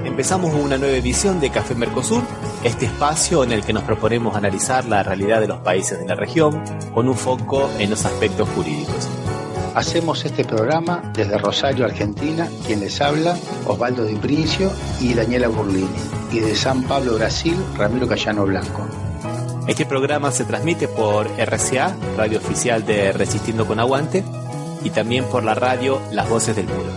Empezamos una nueva edición de Café Mercosur, este espacio en el que nos proponemos analizar la realidad de los países de la región con un foco en los aspectos jurídicos. Hacemos este programa desde Rosario, Argentina, quien les habla, Osvaldo Di Princio y Daniela Burlini, y de San Pablo, Brasil, Ramiro Cayano Blanco. Este programa se transmite por RCA, radio oficial de Resistiendo con Aguante, y también por la radio Las Voces del Muro.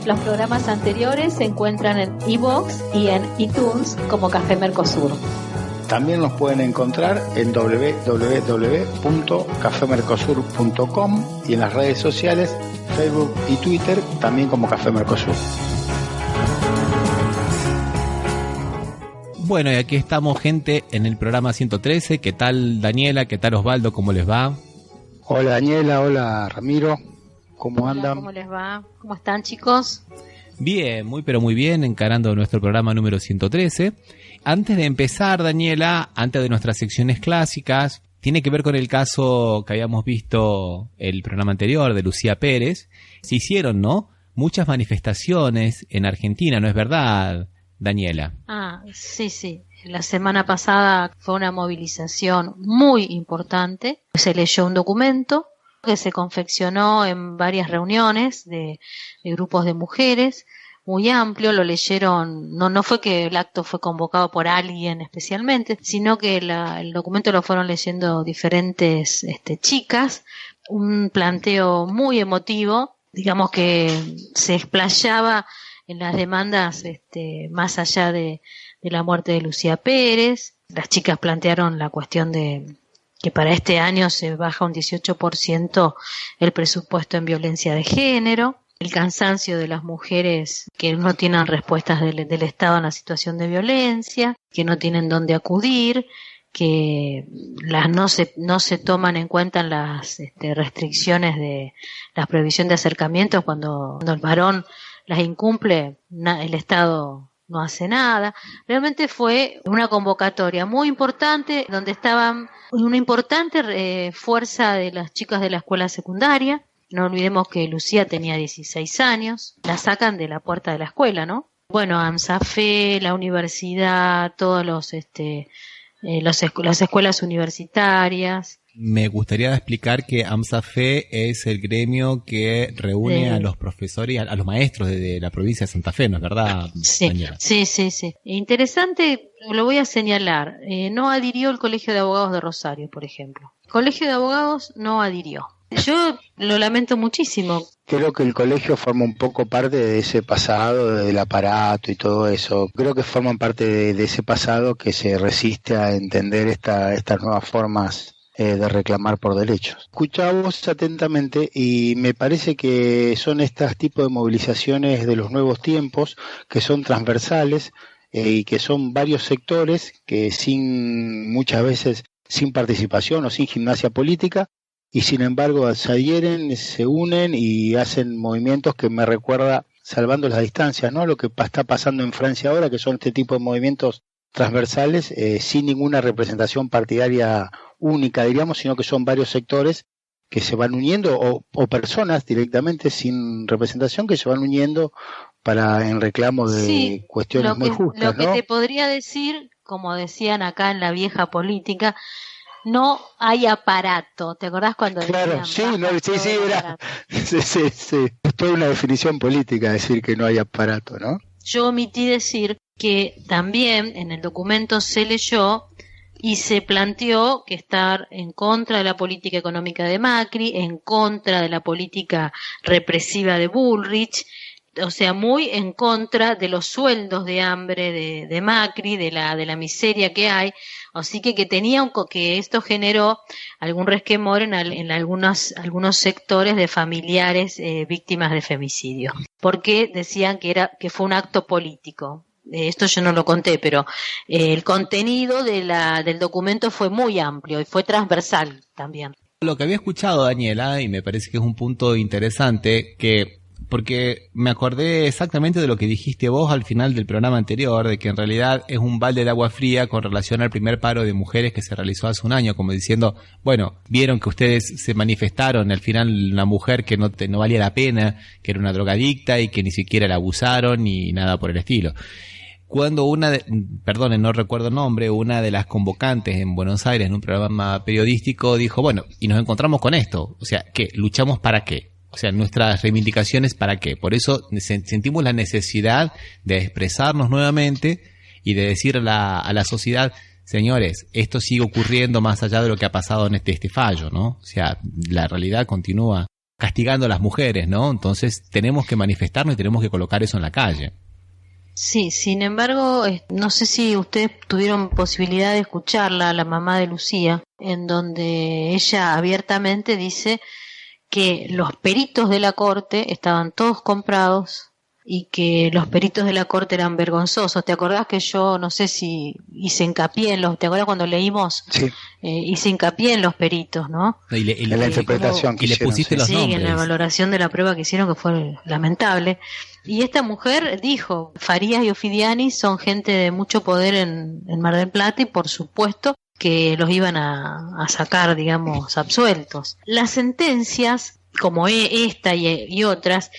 Los programas anteriores se encuentran en iVoox y en iTunes como Café Mercosur. También nos pueden encontrar en www.cafemercosur.com y en las redes sociales, Facebook y Twitter, también como Café Mercosur. Bueno, y aquí estamos, gente, en el programa 113. ¿Qué tal, Daniela? ¿Qué tal, Osvaldo? ¿Cómo les va? Hola, Daniela. Hola, Ramiro. ¿Cómo andan? ¿Cómo les va? ¿Cómo están, chicos? Bien, pero muy bien, encarando nuestro programa número 113. Antes de empezar, Daniela, antes de nuestras secciones clásicas, tiene que ver con el caso que habíamos visto el programa anterior de Lucía Pérez. Se hicieron, ¿no?, muchas manifestaciones en Argentina, ¿no es verdad, Daniela? Sí. La semana pasada fue una movilización muy importante. Se leyó un documento que se confeccionó en varias reuniones de grupos de mujeres, muy amplio. Lo leyeron, no fue que el acto fue convocado por alguien especialmente, sino que el documento lo fueron leyendo diferentes chicas. Un planteo muy emotivo, digamos que se explayaba en las demandas más allá de la muerte de Lucía Pérez. Las chicas plantearon la cuestión de que para este año se baja un 18% el presupuesto en violencia de género, el cansancio de las mujeres que no tienen respuestas del Estado en la situación de violencia, que no tienen dónde acudir, que no se toman en cuenta las restricciones de la prohibición de acercamientos cuando el varón las incumple, el Estado no hace nada. Realmente fue una convocatoria muy importante, donde estaban una importante fuerza de las chicas de la escuela secundaria. No olvidemos que Lucía tenía 16 años, la sacan de la puerta de la escuela, ¿no? Bueno, AMSAFE, la universidad, todos las escuelas universitarias. Me gustaría explicar que AMSAFE es el gremio que reúne a los profesores, a los maestros de la provincia de Santa Fe, ¿no es verdad, Daniela? Sí. Interesante, lo voy a señalar. No adhirió el Colegio de Abogados de Rosario, por ejemplo. El Colegio de Abogados no adhirió. Yo lo lamento muchísimo. Creo que el colegio forma un poco parte de ese pasado, del aparato y todo eso. Creo que forman parte de ese pasado que se resiste a entender estas nuevas formas de reclamar por derechos. Escuchamos atentamente y me parece que son estos tipos de movilizaciones de los nuevos tiempos que son transversales y que son varios sectores que muchas veces sin participación o sin gimnasia política, y sin embargo se adhieren, se unen y hacen movimientos que me recuerda, salvando las distancias, ¿no?, lo que está pasando en Francia ahora, que son este tipo de movimientos transversales sin ninguna representación partidaria única, diríamos, sino que son varios sectores que se van uniendo o personas directamente sin representación que se van uniendo en reclamo de cuestiones muy justas, lo que te podría decir, como decían acá en la vieja política, no hay aparato. ¿Te acordás cuando claro, decían? Sí, es toda una definición política decir que no hay aparato, ¿no? Yo omití decir que también en el documento se leyó y se planteó que estar en contra de la política económica de Macri, en contra de la política represiva de Bullrich, o sea, muy en contra de los sueldos de hambre de Macri, de la miseria que hay. Así que que esto generó algún resquemor en algunos sectores de familiares víctimas de femicidio, porque decían que fue un acto político. Esto yo no lo conté, pero el contenido del documento fue muy amplio y fue transversal también. Lo que había escuchado, Daniela, y me parece que es un punto interesante, porque me acordé exactamente de lo que dijiste vos al final del programa anterior, de que en realidad es un balde de agua fría con relación al primer paro de mujeres que se realizó hace un año, como diciendo, bueno, vieron que ustedes se manifestaron, al final una mujer que no valía la pena, que era una drogadicta y que ni siquiera la abusaron ni nada por el estilo. cuando no recuerdo el nombre, una de las convocantes en Buenos Aires en un programa periodístico dijo, bueno, y nos encontramos con esto, o sea, ¿qué? ¿Luchamos para qué? O sea, nuestras reivindicaciones para qué. Por eso sentimos la necesidad de expresarnos nuevamente y de decir a la sociedad, señores, esto sigue ocurriendo más allá de lo que ha pasado en este fallo, ¿no? O sea, la realidad continúa castigando a las mujeres, ¿no? Entonces tenemos que manifestarnos y tenemos que colocar eso en la calle. Sí, sin embargo, no sé si ustedes tuvieron posibilidad de escucharla, la mamá de Lucía, en donde ella abiertamente dice que los peritos de la corte estaban todos comprados y que los peritos de la corte eran vergonzosos. ¿Te acordás que yo, no sé si hice hincapié ¿te acordás cuando leímos? Sí. Hice hincapié en los peritos, ¿no? En la interpretación que y le hicieron, pusiste los nombres. Sí, en la valoración de la prueba que hicieron, que fue lamentable. Y esta mujer dijo, Farías y Ofidiani son gente de mucho poder en Mar del Plata y por supuesto que los iban a sacar, digamos, absueltos. Las sentencias, como esta y otras,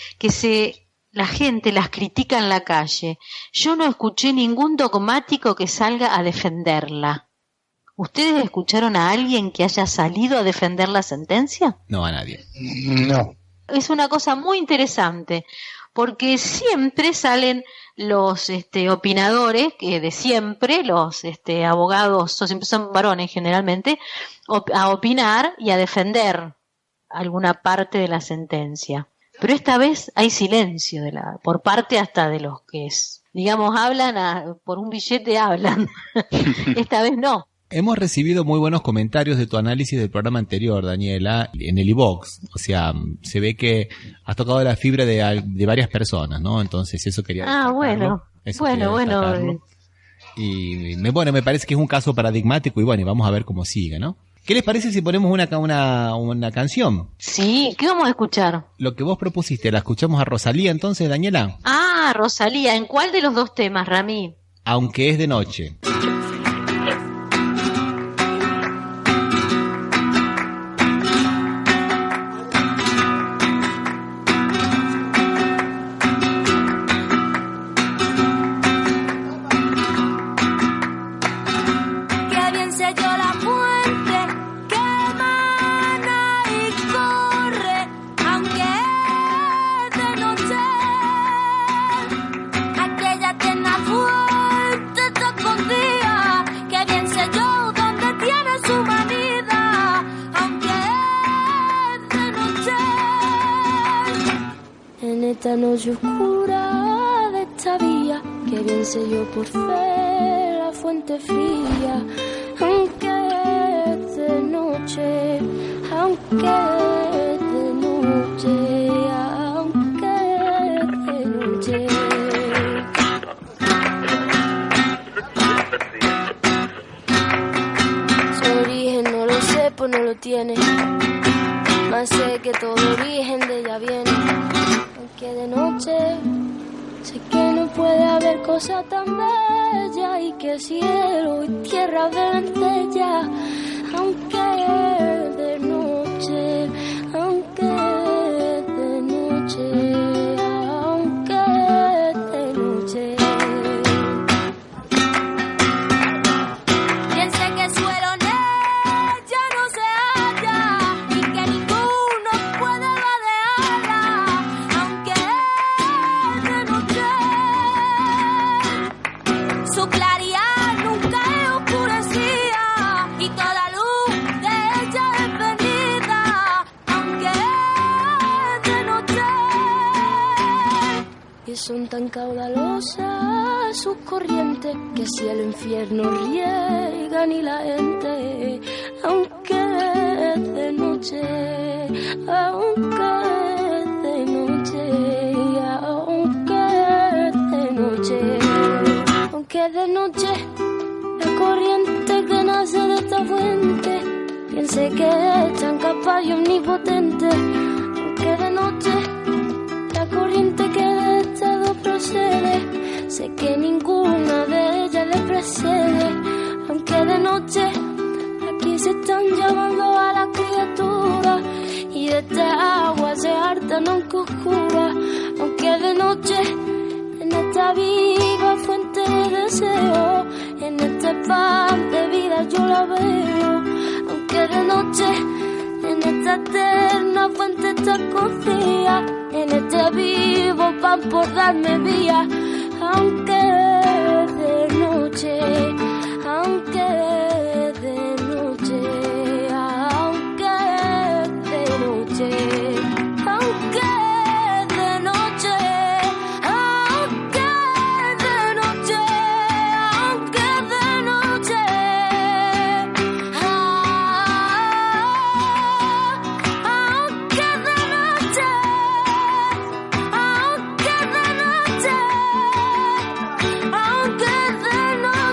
la gente las critica en la calle. Yo no escuché ningún dogmático que salga a defenderla. ¿Ustedes escucharon a alguien que haya salido a defender la sentencia? No, a nadie. No. Es una cosa muy interesante, porque siempre salen los opinadores, que de siempre, los abogados, siempre son varones generalmente, a opinar y a defender alguna parte de la sentencia. Pero esta vez hay silencio por parte hasta de los que digamos hablan por un billete hablan. Esta vez no. Hemos recibido muy buenos comentarios de tu análisis del programa anterior, Daniela, en el iVox. O sea, se ve que has tocado la fibra de varias personas, ¿no? Entonces eso quería destacarlo. Bueno. Y me parece que es un caso paradigmático y vamos a ver cómo sigue, ¿no? ¿Qué les parece si ponemos una canción? Sí, ¿qué vamos a escuchar? Lo que vos propusiste, ¿la escuchamos a Rosalía entonces, Daniela? Ah, Rosalía, ¿en cuál de los dos temas, Rami? Aunque es de noche. Esta noche oscura de esta vía, que bien sé yo por fe la fuente fría, aunque es de noche, aunque es de noche, aunque es de noche. Su origen no lo sé, pues no lo tiene, más sé que todo origen de ella viene. Que de noche sé que no puede haber cosa tan bella y que cielo y tierra ven de ella, aunque de noche, aunque de noche, aunque de noche. Bien sé que suelo en ella no se halla y que ninguno puede vadearla. Su claridad nunca es oscurecida y toda luz de ella es venida, aunque es de noche. Y son tan caudalosas sus corrientes que si el infierno riegan y la gente, aunque es de noche, aunque es de noche, aunque es de noche. Que de noche la corriente que nace de esta fuente, piense que es tan capaz y omnipotente. Aunque de noche la corriente que de estas dos procede, sé que ninguna de ellas le precede. Aunque de noche aquí se están llamando a las criaturas y de esta agua se hartan aunque oscura. Aunque de noche en esta viva fuente acaban por darme vía, aunque de noche, aunque de noche, aunque de noche, aunque de noche, aunque de noche, aunque de noche, aunque de noche, aunque de noche, aunque de noche, aunque de noche,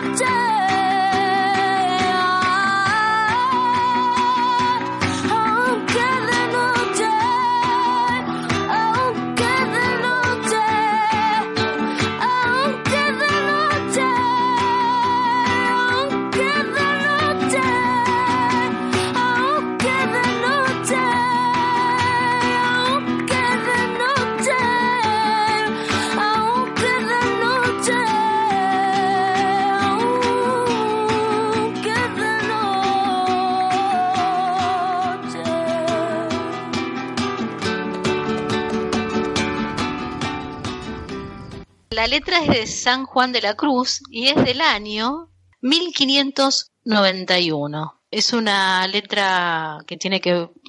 aunque de noche, aunque de noche, aunque de noche, aunque de noche, aunque de noche, aunque de noche, aunque de La letra es de San Juan de la Cruz y es del año 1591. Es una letra que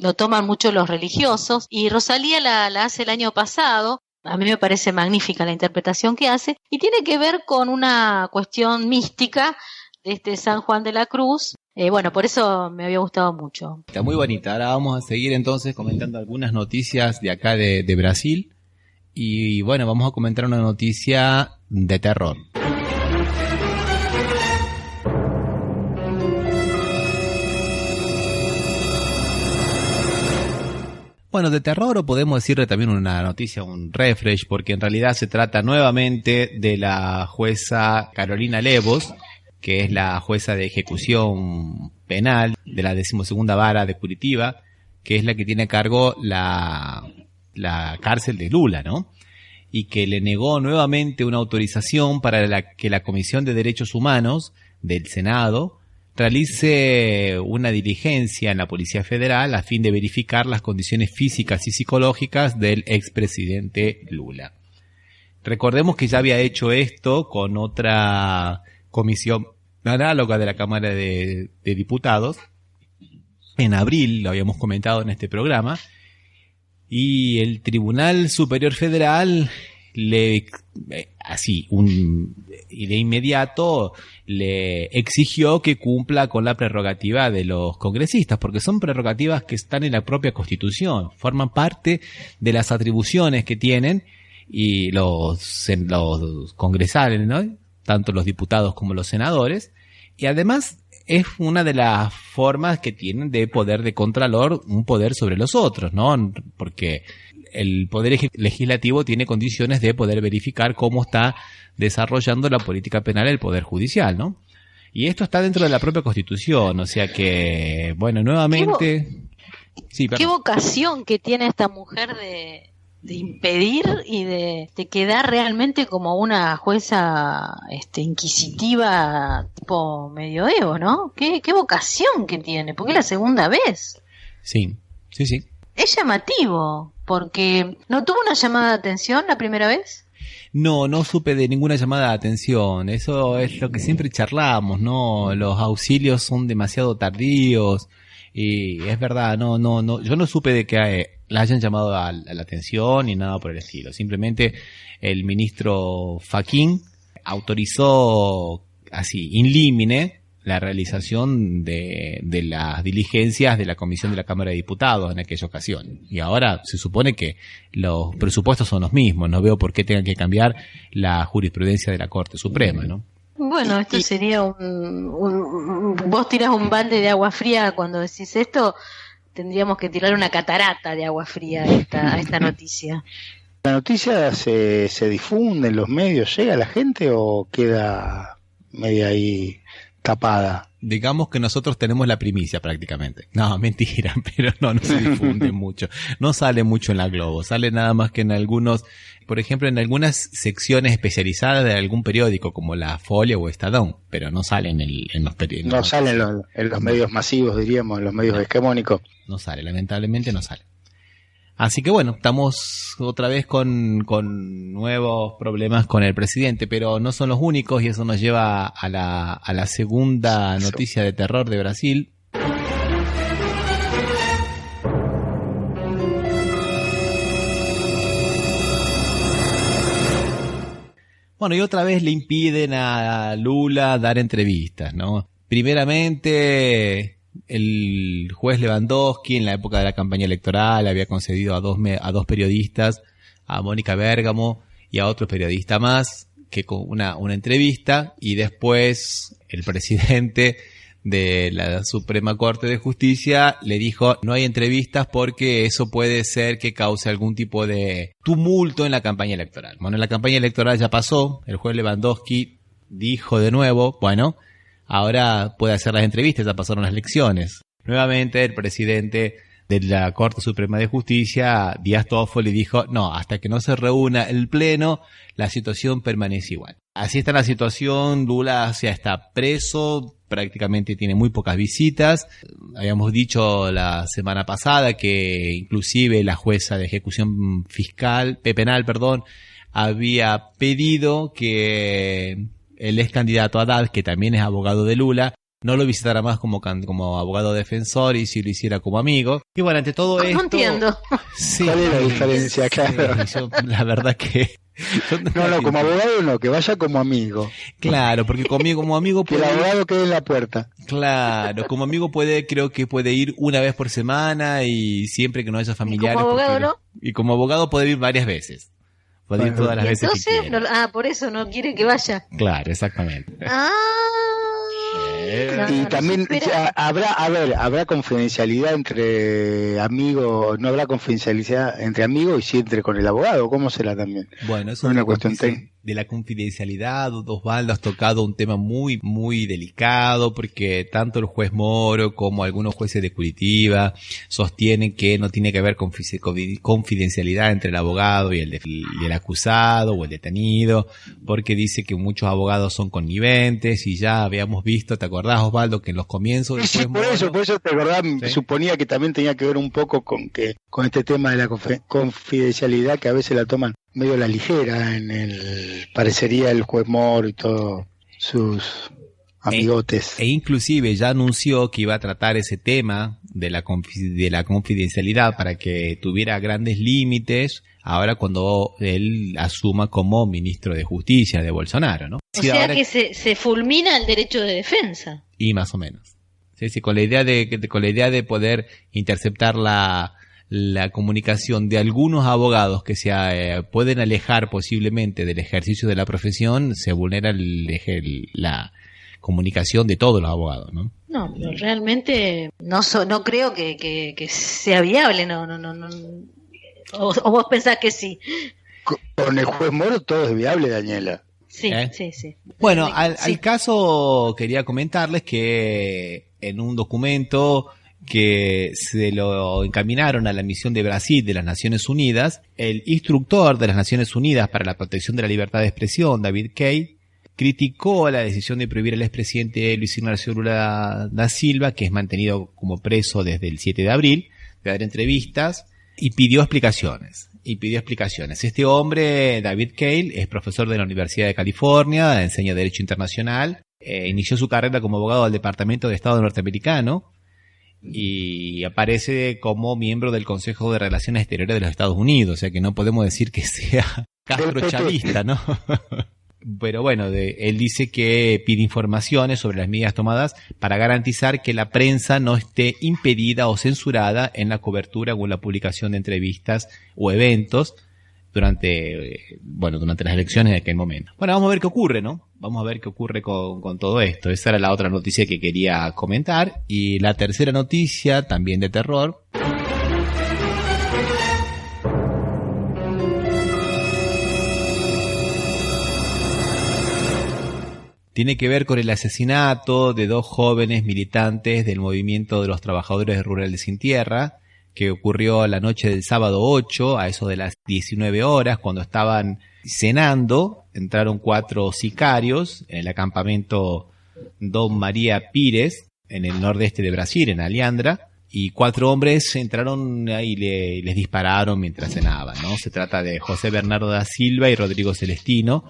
lo toman mucho los religiosos, y Rosalía la hace el año pasado. A mí me parece magnífica la interpretación que hace, y tiene que ver con una cuestión mística de este San Juan de la Cruz. Bueno, por eso me había gustado mucho. Está muy bonita. Ahora vamos a seguir entonces comentando algunas noticias de acá de Brasil. Y bueno, vamos a comentar una noticia de terror. Bueno, de terror, o podemos decirle también una noticia, un refresh, porque en realidad se trata nuevamente de la jueza Carolina Levos, que es la jueza de ejecución penal de la 12ª vara de Curitiba, que es la que tiene a cargo la cárcel de Lula, ¿no? Y que le negó nuevamente una autorización para que la Comisión de Derechos Humanos del Senado realice una diligencia en la Policía Federal a fin de verificar las condiciones físicas y psicológicas del expresidente Lula. Recordemos que ya había hecho esto con otra comisión análoga de la Cámara de Diputados. En abril, lo habíamos comentado en este programa, y el Tribunal Superior Federal de inmediato le exigió que cumpla con la prerrogativa de los congresistas, porque son prerrogativas que están en la propia Constitución, forman parte de las atribuciones que tienen y los congresales, ¿no? Tanto los diputados como los senadores, y además es una de las formas que tienen de poder de contralor, un poder sobre los otros, ¿no? Porque el poder legislativo tiene condiciones de poder verificar cómo está desarrollando la política penal el poder judicial, ¿no? Y esto está dentro de la propia Constitución, o sea que, bueno, nuevamente... ¿Qué vocación que tiene esta mujer de impedir y de quedar realmente como una jueza inquisitiva tipo medioevo, ¿no? ¿Qué vocación que tiene? Porque es la segunda vez. Sí. Es llamativo, porque ¿no tuvo una llamada de atención la primera vez? No supe de ninguna llamada de atención. Eso es lo que siempre charlamos, ¿no? Los auxilios son demasiado tardíos. Y es verdad, no, yo no supe de que la hayan llamado a la atención ni nada por el estilo. Simplemente el ministro Fachin autorizó así, in limine, la realización de las diligencias de la Comisión de la Cámara de Diputados en aquella ocasión. Y ahora se supone que los presupuestos son los mismos. No veo por qué tengan que cambiar la jurisprudencia de la Corte Suprema, ¿no? Bueno, esto sería vos tirás un balde de agua fría cuando decís esto. Tendríamos que tirar una catarata de agua fría a esta noticia. ¿La noticia se difunde en los medios? ¿Llega a la gente o queda media ahí tapada? Digamos que nosotros tenemos la primicia prácticamente. No, mentira, pero no se difunde mucho. No sale mucho en la Globo, sale nada más que en algunos, por ejemplo, en algunas secciones especializadas de algún periódico como La Folia o Estadón, pero no salen en los periódicos. No salen en los medios masivos, diríamos, en los medios hegemónicos. No sale, lamentablemente no sale. Así que bueno, estamos otra vez con nuevos problemas con el presidente, pero no son los únicos y eso nos lleva a la segunda noticia de terror de Brasil. Bueno, y otra vez le impiden a Lula dar entrevistas, ¿no? Primeramente, el juez Lewandowski, en la época de la campaña electoral, había concedido a dos periodistas, a Mónica Bérgamo y a otro periodista más, que con una entrevista, y después el presidente de la Suprema Corte de Justicia le dijo: no hay entrevistas porque eso puede ser que cause algún tipo de tumulto en la campaña electoral. Bueno, la campaña electoral ya pasó, el juez Lewandowski dijo de nuevo, bueno, ahora puede hacer las entrevistas, ya pasaron las elecciones. Nuevamente el presidente de la Corte Suprema de Justicia, Díaz Toffoli, dijo: no, hasta que no se reúna el pleno, la situación permanece igual. Así está la situación. Lula ya está preso, prácticamente tiene muy pocas visitas. Habíamos dicho la semana pasada que inclusive la jueza de ejecución penal, había pedido que el ex candidato Haddad, que también es abogado de Lula, no lo visitara más como abogado defensor y si lo hiciera como amigo. Y bueno, ante todo esto... No entiendo. Sí, ¿cuál es la diferencia? Claro. La verdad que... No, como abogado no, que vaya como amigo. Claro, porque conmigo como amigo puede... Que el abogado quede en la puerta. Claro, como amigo creo que puede ir una vez por semana y siempre que no haya familiares. ¿Y como abogado no? Y como abogado puede ir varias veces. Puede ir todas las veces que quiera. Por eso no quiere que vaya. Claro, exactamente. Y también habrá confidencialidad entre amigos, no habrá confidencialidad entre amigos y si entre con el abogado, ¿cómo será también? Bueno, eso es una cuestión de la confidencialidad. Osvaldo, has tocado un tema muy, muy delicado porque tanto el juez Moro como algunos jueces de Curitiba sostienen que no tiene que haber confidencialidad entre el abogado y el acusado o el detenido, porque dice que muchos abogados son conniventes y ya habíamos visto, ¿te acordás, Osvaldo, que en los comienzos del juez Moro... por eso te acordás, ¿sí? Suponía que también tenía que ver un poco con este tema de la confidencialidad que a veces la toman medio a la ligera parecería el juez Moro y todos sus amigotes. E inclusive ya anunció que iba a tratar ese tema de la confidencialidad para que tuviera grandes límites ahora cuando él asuma como ministro de Justicia de Bolsonaro, ¿no? O sea ahora... que se fulmina el derecho de defensa. Y más o menos. Sí, con la idea de poder interceptar la comunicación de algunos abogados que se pueden alejar posiblemente del ejercicio de la profesión, se vulnera la comunicación de todos los abogados, ¿no? No, pero realmente no creo que sea viable, no. O vos pensás que sí. Con el juez Moro todo es viable, Daniela. Sí. Bueno, al caso quería comentarles que en un documento que se lo encaminaron a la misión de Brasil de las Naciones Unidas, el instructor de las Naciones Unidas para la protección de la libertad de expresión, David Kaye, criticó la decisión de prohibir al expresidente Luis Ignacio Lula da Silva, que es mantenido como preso desde el 7 de abril, de dar entrevistas, y pidió explicaciones. Este hombre, David Kaye, es profesor de la Universidad de California, enseña Derecho Internacional, inició su carrera como abogado del Departamento de Estado norteamericano, y aparece como miembro del Consejo de Relaciones Exteriores de los Estados Unidos, o sea que no podemos decir que sea castrochavista, ¿no? Pero bueno, él dice que pide informaciones sobre las medidas tomadas para garantizar que la prensa no esté impedida o censurada en la cobertura o en la publicación de entrevistas o eventos durante las elecciones de aquel momento. Bueno, vamos a ver qué ocurre, ¿no? Vamos a ver qué ocurre con todo esto. Esa era la otra noticia que quería comentar. Y la tercera noticia, también de terror. Tiene que ver con el asesinato de 2 jóvenes militantes del movimiento de los trabajadores rurales sin tierra, que ocurrió la noche del sábado 8, a eso de las 19 horas, cuando estaban cenando. Entraron 4 sicarios en el acampamento Dom María Pires, en el nordeste de Brasil, en Aliandra, y 4 hombres entraron y les dispararon mientras cenaban, ¿no? Se trata de José Bernardo da Silva y Rodrigo Celestino,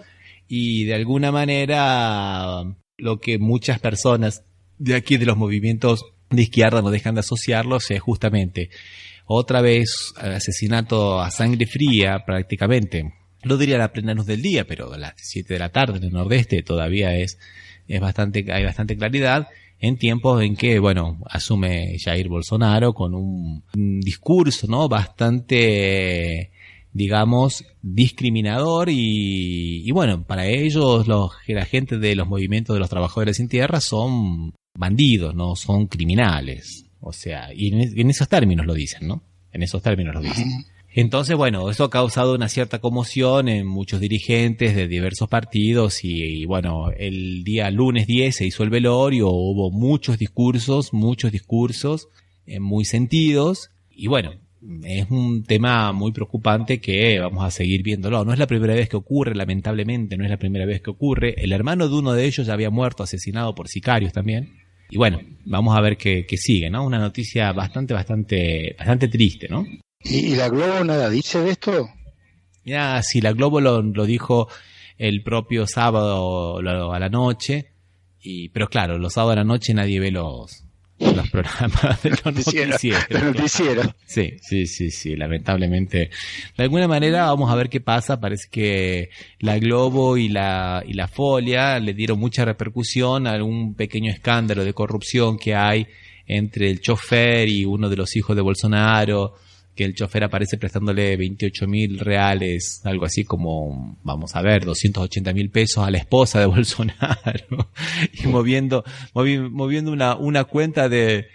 y de alguna manera lo que muchas personas de aquí de los movimientos de izquierda no dejan de asociarlos es justamente otra vez asesinato a sangre fría prácticamente. No diría a la plena luz del día, pero a las 7 de la tarde en el Nordeste todavía hay bastante claridad, en tiempos en que, bueno, asume Jair Bolsonaro con un discurso, ¿no? Bastante, digamos, discriminador y bueno, para ellos la gente de los movimientos de los trabajadores sin tierra son bandidos, no son criminales. O sea, y en esos términos lo dicen, ¿no? En esos términos lo dicen. Entonces, bueno, eso ha causado una cierta conmoción en muchos dirigentes de diversos partidos y bueno, el día lunes 10 se hizo el velorio, hubo muchos discursos muy sentidos y bueno, es un tema muy preocupante que vamos a seguir viéndolo. No es la primera vez que ocurre, lamentablemente, no es la primera vez que ocurre. El hermano de uno de ellos ya había muerto asesinado por sicarios también. Y bueno, vamos a ver qué sigue, ¿no? Una noticia bastante triste, ¿no? ¿Y la Globo nada dice de esto? Ya, sí, la Globo lo dijo el propio sábado a la noche, pero claro, los sábados a la noche nadie ve los programas de los noticieros. Sí, lamentablemente. De alguna manera vamos a ver qué pasa. Parece que la Globo y la Folia le dieron mucha repercusión a un pequeño escándalo de corrupción que hay entre el chofer y uno de los hijos de Bolsonaro, que el chofer aparece prestándole 28.000 reales, algo así como, vamos a ver, 280.000 pesos a la esposa de Bolsonaro, y moviendo una cuenta de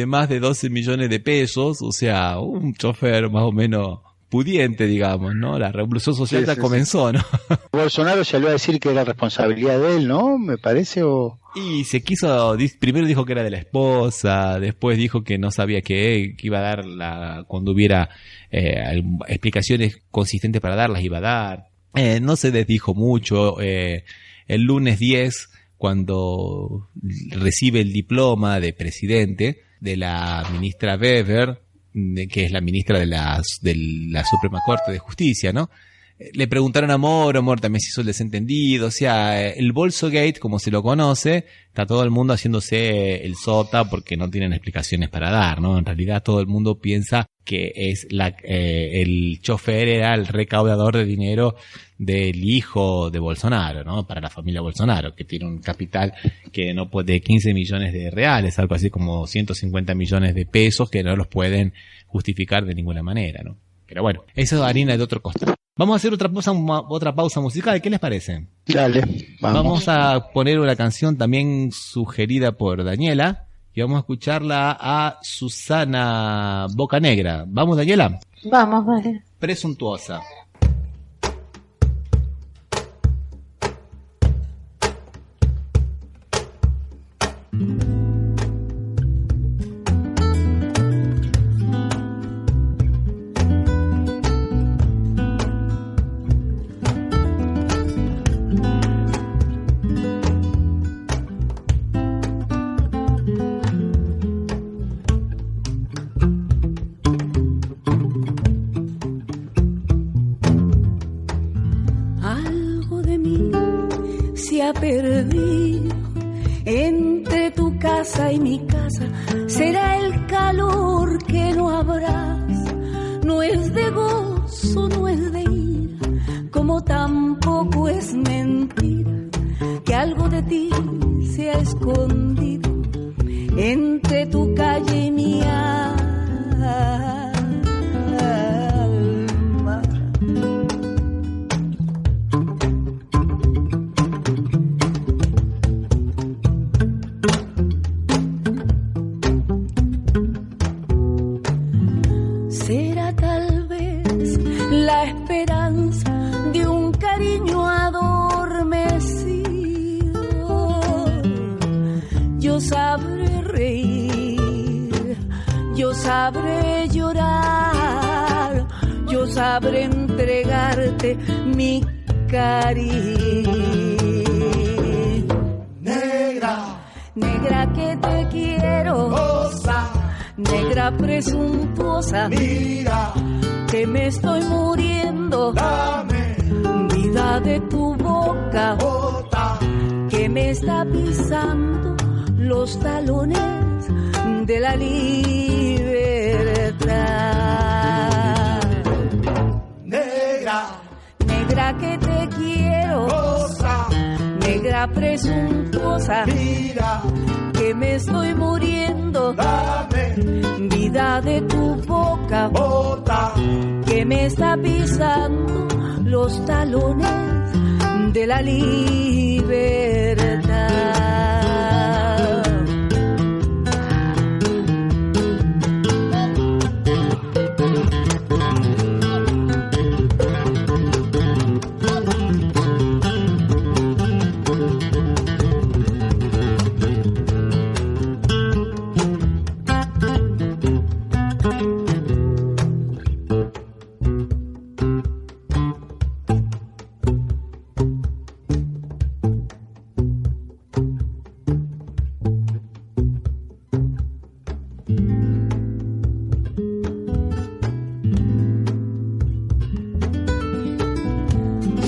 más de 12 millones de pesos, o sea, un chofer más o menos pudiente, digamos, ¿no? La revolución social ya comenzó, ¿no? Bolsonaro se le va a decir que era responsabilidad de él, ¿no? Me parece, Y se quiso, primero dijo que era de la esposa, después dijo que no sabía que iba a dar cuando hubiera explicaciones consistentes para darlas, iba a dar. No se desdijo mucho. El lunes 10, cuando recibe el diploma de presidente de la ministra Weber, que es la ministra de la Suprema Corte de Justicia, ¿no? Le preguntaron a Moro también se hizo el desentendido, o sea, el Bolsogate, como se lo conoce, está todo el mundo haciéndose el sota porque no tienen explicaciones para dar, ¿no? En realidad todo el mundo piensa que es el chofer era el recaudador de dinero del hijo de Bolsonaro, ¿no? Para la familia Bolsonaro, que tiene un capital que no puede, de 15 millones de reales, algo así como 150 millones de pesos que no los pueden justificar de ninguna manera, ¿no? Pero bueno, eso es harina de otro costal. Vamos a hacer otra pausa musical, ¿qué les parece? Dale, vamos a poner una canción también sugerida por Daniela y vamos a escucharla a Susana Bocanegra. ¿Vamos, Daniela? Vamos, dale. Presuntuosa. Perdido entre tu casa y mi casa, será el calor que no habrás. No es de gozo, no es de ira, como tampoco es mentira que algo de ti se ha escondido entre tu calle y mi alma. Sabré llorar, yo sabré entregarte mi cariño. Negra, negra que te quiero, negra negra presuntuosa, mira, que me estoy muriendo, dame, vida de tu boca, bota, que me está pisando los talones de la libertad. negra, Negra que te quiero, cosa, negra presuntuosa, mira, que me estoy muriendo, dame, vida de tu boca, bota, que me está pisando los talones de la libertad.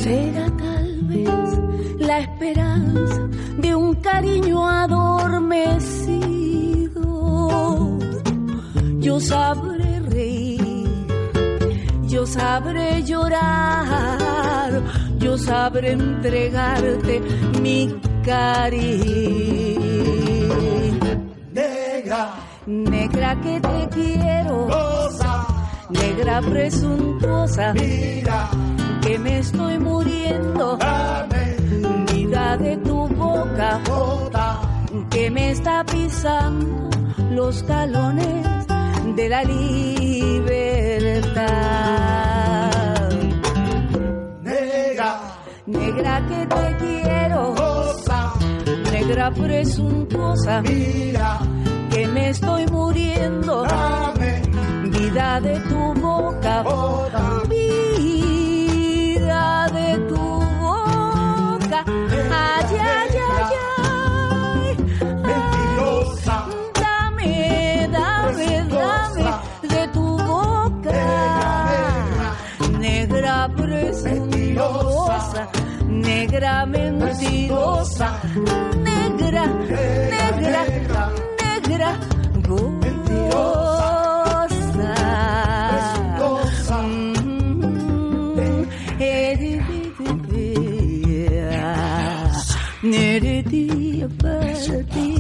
Será tal vez la esperanza de un cariño adormecido. Yo sabré reír, yo sabré llorar, yo sabré entregarte mi cariño. negra, Negra que te quiero, cosa, negra presuntuosa, mira, que me estoy muriendo, dame, vida de tu boca, bota, que me está pisando los talones de la libertad. negra, Negra que te quiero, cosa, negra presuntuosa, mira, que me estoy muriendo, dame, vida de tu boca, bota, vida de tu boca, ay, ay, ay, ay, mentirosa, dame, dame, dame de tu boca, negra presuntuosa, negra mentirosa, negra, negra, negra, gozosa. presuntuosa,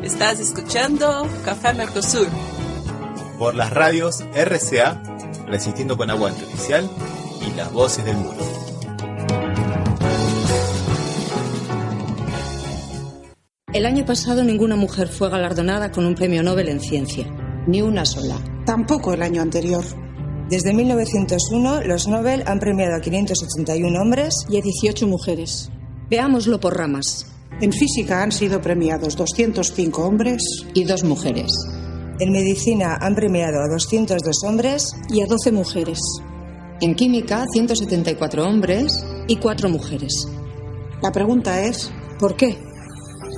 Estás escuchando Café Mercosur por las radios RCA, Resistiendo con Aguante Oficial y Las Voces del Muro. El año pasado ninguna mujer fue galardonada con un premio Nobel en ciencia. Ni una sola. Tampoco el año anterior. Desde 1901, los Nobel han premiado a 581 hombres y a 18 mujeres. Veámoslo por ramas. En física han sido premiados 205 hombres y 2 mujeres. En medicina han premiado a 202 hombres y a 12 mujeres. En química, 174 hombres y 4 mujeres. La pregunta es, ¿por qué?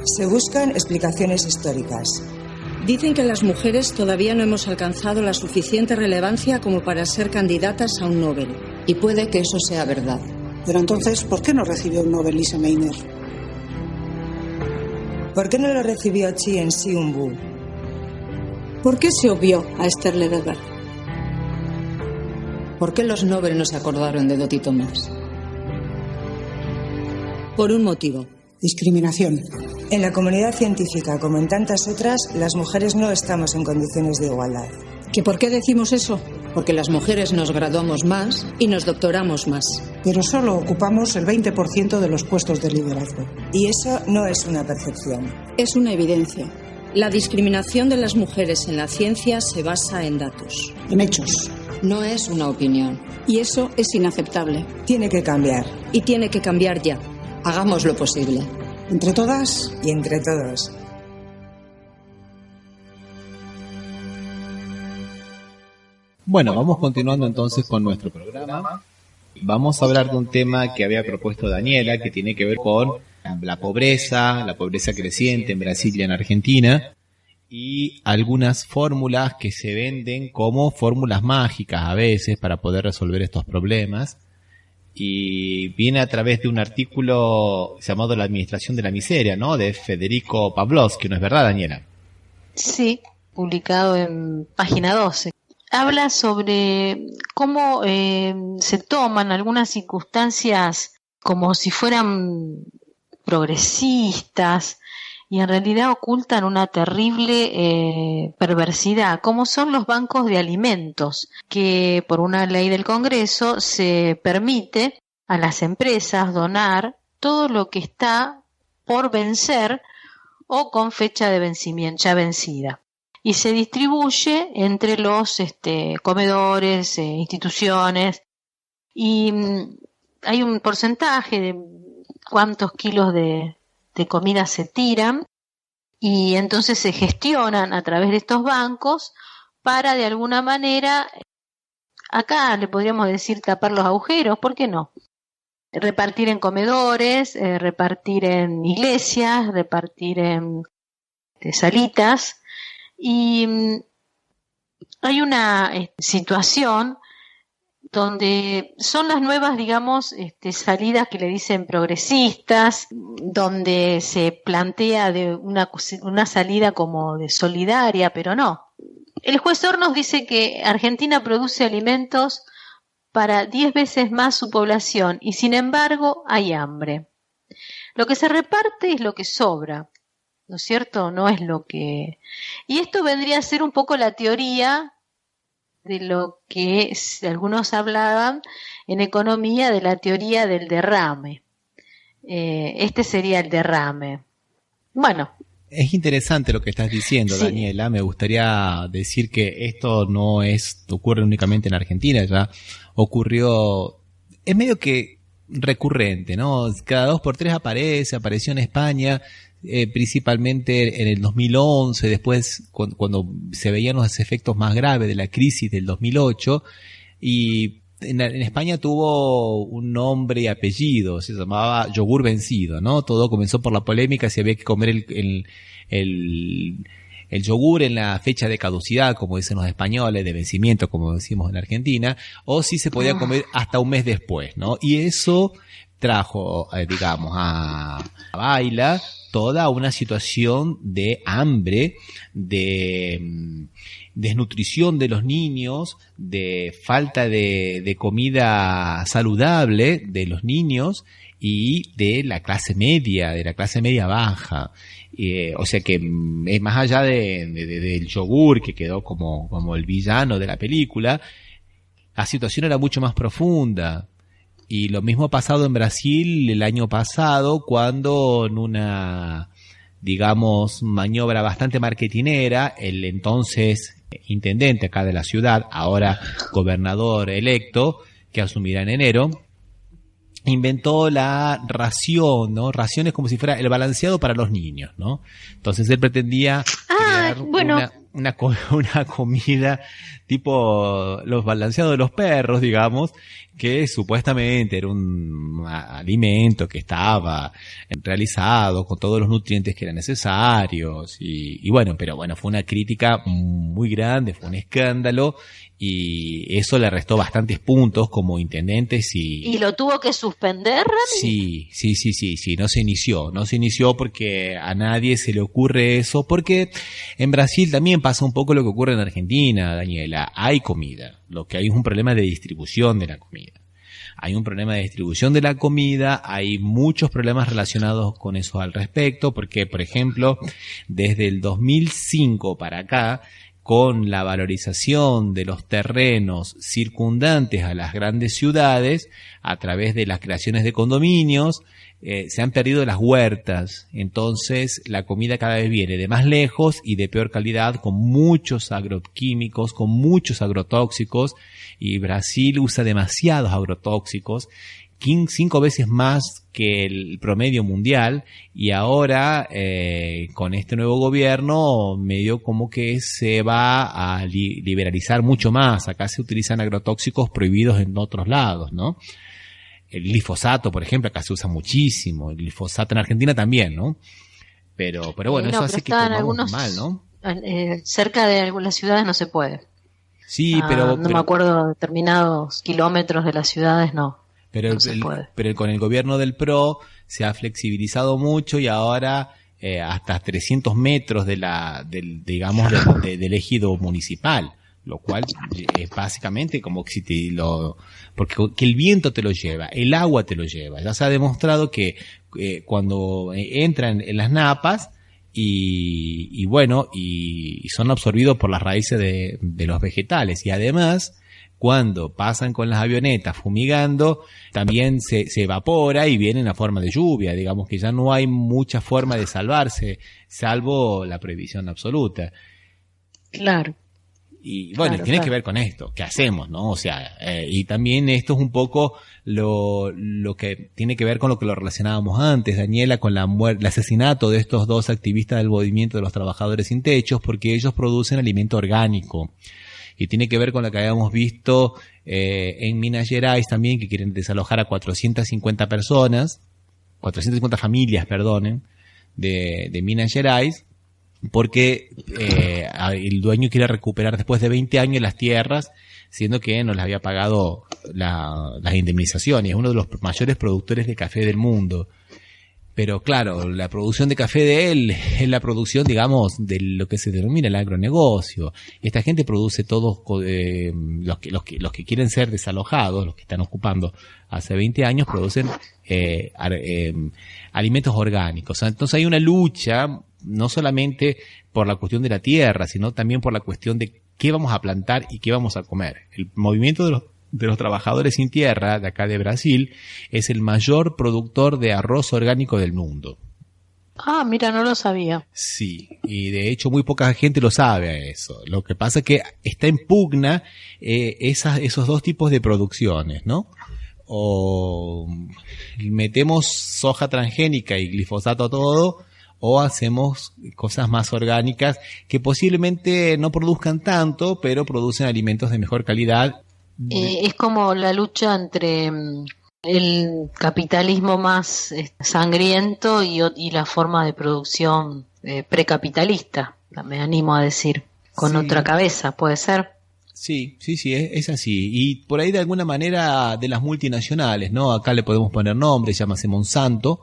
Se buscan explicaciones históricas. Dicen que las mujeres todavía no hemos alcanzado la suficiente relevancia como para ser candidatas a un Nobel. Y puede que eso sea verdad. Pero entonces, ¿por qué no recibió un Nobel Lise Meitner? ¿Por qué no lo recibió Chien Shiung-bu? ¿Por qué se obvió a Esther Lederberg? ¿Por qué los Nobel no se acordaron de Dottie Thomas? Por un motivo. Discriminación. En la comunidad científica, como en tantas otras, las mujeres no estamos en condiciones de igualdad. ¿Que por qué decimos eso? Porque las mujeres nos graduamos más y nos doctoramos más. Pero solo ocupamos el 20% de los puestos de liderazgo. Y eso no es una percepción. Es una evidencia. La discriminación de las mujeres en la ciencia se basa en datos. En hechos. No es una opinión. Y eso es inaceptable. Tiene que cambiar. Y tiene que cambiar ya. Hagamos lo posible. Entre todas y entre todos. Bueno, vamos continuando entonces con nuestro programa. Vamos a hablar de un tema que había propuesto Daniela, que tiene que ver con la pobreza creciente en Brasil y en Argentina, y algunas fórmulas que se venden como fórmulas mágicas a veces para poder resolver estos problemas. Y viene a través de un artículo llamado La Administración de la Miseria, ¿no?, de Federico Pavlovsky, ¿no es verdad, Daniela? Sí, publicado en página 12. Habla sobre cómo se toman algunas circunstancias como si fueran progresistas y en realidad ocultan una terrible perversidad, como son los bancos de alimentos, que por una ley del Congreso se permite a las empresas donar todo lo que está por vencer o con fecha de vencimiento ya vencida. Y se distribuye entre los comedores, instituciones, y hay un porcentaje de cuántos kilos de comida se tiran, y entonces se gestionan a través de estos bancos para de alguna manera, acá le podríamos decir tapar los agujeros, ¿por qué no? Repartir en comedores, repartir en iglesias, repartir en salitas. Y hay una situación donde son las nuevas, digamos, salidas que le dicen progresistas, donde se plantea de una salida como de solidaria, pero no. El juez Hornos dice que Argentina produce alimentos para 10 veces más su población y sin embargo hay hambre. Lo que se reparte es lo que sobra, ¿no es cierto? No es lo que... Y esto vendría a ser un poco la teoría de lo que algunos hablaban en economía de la teoría del derrame. Este sería el derrame. Bueno. Es interesante lo que estás diciendo, sí. Daniela. Me gustaría decir que esto no ocurre únicamente en Argentina, ya ocurrió, es medio que recurrente, ¿no? Cada 2 por 3 apareció en España, principalmente en el 2011, después cuando se veían los efectos más graves de la crisis del 2008, y en España tuvo un nombre y apellido, se llamaba yogur vencido, ¿no? Todo comenzó por la polémica si había que comer el yogur en la fecha de caducidad, como dicen los españoles, de vencimiento, como decimos en Argentina, o si se podía comer hasta un mes después, ¿no? Y eso trajo, digamos, a baila toda una situación de hambre, de desnutrición de los niños, de falta de comida saludable de los niños y de la clase media baja. O sea que más allá del yogur, que quedó como el villano de la película, la situación era mucho más profunda. Y lo mismo ha pasado en Brasil el año pasado, cuando en una, digamos, maniobra bastante marketinera, el entonces intendente acá de la ciudad, ahora gobernador electo, que asumirá en enero, inventó la ración, ¿no? Raciones como si fuera el balanceado para los niños, ¿no? Entonces él pretendía crear una comida tipo los balanceados de los perros, digamos, que supuestamente era un alimento que estaba realizado con todos los nutrientes que eran necesarios y bueno, pero bueno, fue una crítica muy grande, fue un escándalo y eso le restó bastantes puntos como intendentes y lo tuvo que suspender, Rami. Sí, no se inició porque a nadie se le ocurre eso, porque en Brasil también pasa un poco lo que ocurre en Argentina, Daniela, hay comida, lo que hay es un problema de distribución de la comida. Hay un problema de distribución de la comida, hay muchos problemas relacionados con eso al respecto, porque, por ejemplo, desde el 2005 para acá, con la valorización de los terrenos circundantes a las grandes ciudades, a través de las creaciones de condominios, se han perdido las huertas. Entonces la comida cada vez viene de más lejos y de peor calidad, con muchos agroquímicos, con muchos agrotóxicos, y Brasil usa demasiados agrotóxicos, 5 veces más que el promedio mundial, y ahora con este nuevo gobierno medio como que se va a liberalizar mucho más. Acá se utilizan agrotóxicos prohibidos en otros lados, ¿no? El glifosato, por ejemplo, acá se usa muchísimo. El glifosato en Argentina también, ¿no? Pero bueno, eso hace que comamos mal, ¿no? Cerca de algunas ciudades no se puede. Sí, pero me acuerdo, determinados kilómetros de las ciudades no. Pero, pero con el gobierno del PRO se ha flexibilizado mucho, y ahora hasta 300 metros del ejido municipal, lo cual es básicamente como que porque que el viento te lo lleva, el agua te lo lleva. Ya se ha demostrado que cuando entran en las napas y son absorbidos por las raíces de los vegetales, y además cuando pasan con las avionetas fumigando, también se evapora y viene en la forma de lluvia. Digamos que ya no hay mucha forma de salvarse, salvo la prohibición absoluta. Claro. Y bueno, tiene que ver con esto, ¿qué hacemos, no? O sea, y también esto es un poco lo que tiene que ver con lo que lo relacionábamos antes, Daniela, con el asesinato de estos 2 activistas del movimiento de los trabajadores sin techos, porque ellos producen alimento orgánico. Y tiene que ver con lo que habíamos visto en Minas Gerais también, que quieren desalojar a 450 familias, de Minas Gerais, porque el dueño quiere recuperar después de 20 años las tierras, siendo que no les había pagado las indemnizaciones. Es uno de los mayores productores de café del mundo. Pero claro, la producción de café de él es la producción, digamos, de lo que se denomina el agronegocio. Esta gente produce todos, los que quieren ser desalojados, los que están ocupando hace 20 años, producen alimentos orgánicos. Entonces hay una lucha, no solamente por la cuestión de la tierra, sino también por la cuestión de qué vamos a plantar y qué vamos a comer. El movimiento de los trabajadores sin tierra de acá de Brasil es el mayor productor de arroz orgánico del mundo. Ah, mira, no lo sabía. Sí, y de hecho muy poca gente lo sabe eso. Lo que pasa es que está en pugna esos 2 tipos de producciones, ¿no? O metemos soja transgénica y glifosato a todo, o hacemos cosas más orgánicas que posiblemente no produzcan tanto, pero producen alimentos de mejor calidad. Es como la lucha entre el capitalismo más sangriento y la forma de producción precapitalista, me animo a decir, con otra cabeza, ¿puede ser? Sí, es así. Y por ahí de alguna manera de las multinacionales, ¿no? Acá le podemos poner nombre, llámase Monsanto,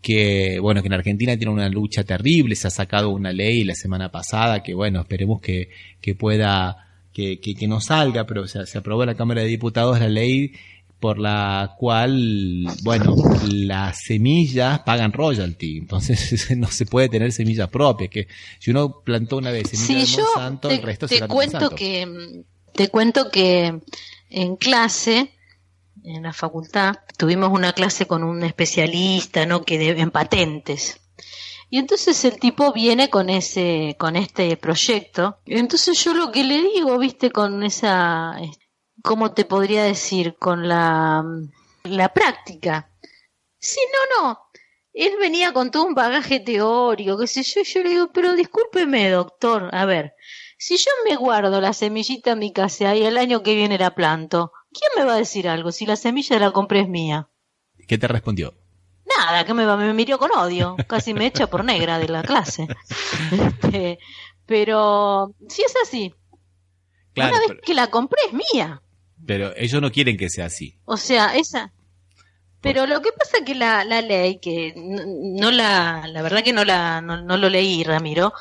que en Argentina tiene una lucha terrible, se ha sacado una ley la semana pasada que esperemos que pueda... Que no salga, pero se aprobó en la Cámara de Diputados la ley por la cual, las semillas pagan royalty. Entonces no se puede tener semillas propias, que si uno plantó una vez semillas de Monsanto, el resto será de Monsanto. Te cuento que en clase, en la facultad, tuvimos una clase con un especialista, ¿no?, en patentes. Y entonces el tipo viene con este proyecto. Entonces yo lo que le digo, viste, con esa, ¿cómo te podría decir? Con la práctica. Sí, no. Él venía con todo un bagaje teórico, qué sé yo, y yo le digo, pero discúlpeme, doctor, a ver, si yo me guardo la semillita en mi casa y el año que viene la planto, ¿quién me va a decir algo si la semilla la compré es mía? ¿Qué te respondió? Nada, que me miró con odio, casi me echa por negra de la clase. Pero sí es así. Claro, una vez que la compré es mía. Pero ellos no quieren que sea así. O sea, esa. Pero lo que pasa es que la ley, que la verdad que no lo leí, Ramiro,